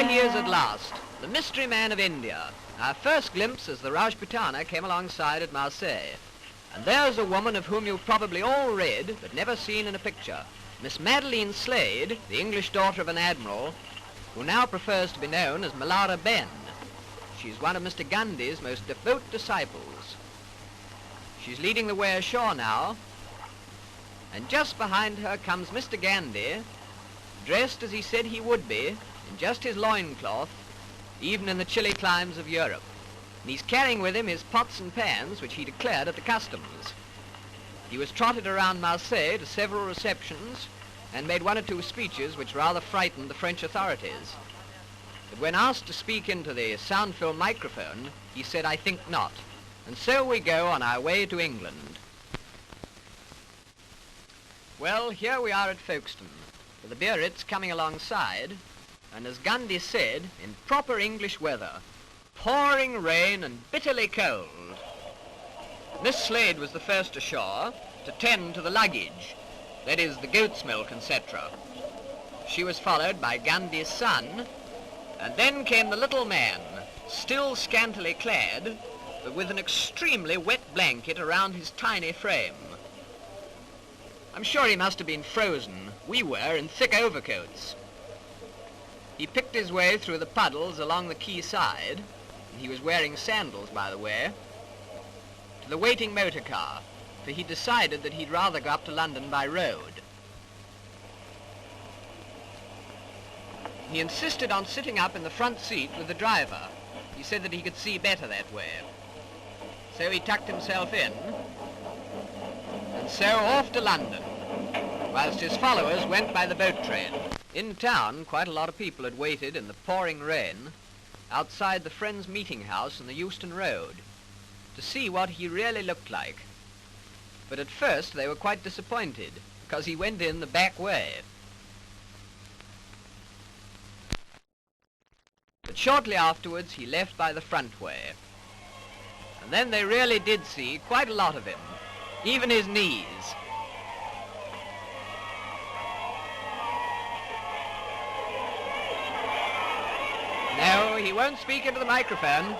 Here he is at last, the mystery man of India. Our first glimpse as the Rajputana came alongside at Marseille. And there's a woman of whom you've probably all read, but never seen in a picture. Miss Madeline Slade, the English daughter of an admiral, who now prefers to be known as Malara Ben. She's one of Mr. Ghandi's most devout disciples. She's leading the way ashore now, and just behind her comes Mr. Ghandi, dressed as he said he would be, in just his loincloth, even in the chilly climes of Europe. And he's carrying with him his pots and pans, which he declared at the customs. He was trotted around Marseille to several receptions and made one or two speeches which rather frightened the French authorities. But when asked to speak into the sound-filled microphone, he said, "I think not." And so we go on our way to England. Well, here we are at Folkestone, with the Biarritz coming alongside, and as Ghandi said, in proper English weather, pouring rain and bitterly cold. Miss Slade was the first ashore to tend to the luggage, that is, the goat's milk, etc. She was followed by Ghandi's son, and then came the little man, still scantily clad, but with an extremely wet blanket around his tiny frame. I'm sure he must have been frozen. We were in thick overcoats. He picked his way through the puddles along the quay side, and he was wearing sandals, by the way, to the waiting motor car, for he decided that he'd rather go up to London by road. He insisted on sitting up in the front seat with the driver. He said that he could see better that way. So he tucked himself in, and so off to London, whilst his followers went by the boat train. In town, quite a lot of people had waited in the pouring rain outside the Friends Meeting House on the Euston Road to see what he really looked like. But at first they were quite disappointed, because he went in the back way. But shortly afterwards he left by the front way. And then they really did see quite a lot of him, even his knees. No, he won't speak into the microphone.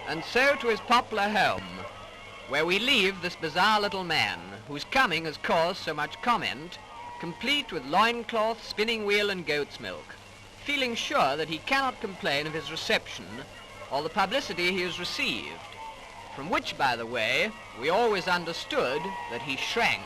And so to his poplar home, where we leave this bizarre little man, whose coming has caused so much comment, complete with loincloth, spinning wheel and goat's milk, feeling sure that he cannot complain of his reception or the publicity he has received, from which, by the way, we always understood that he shrank.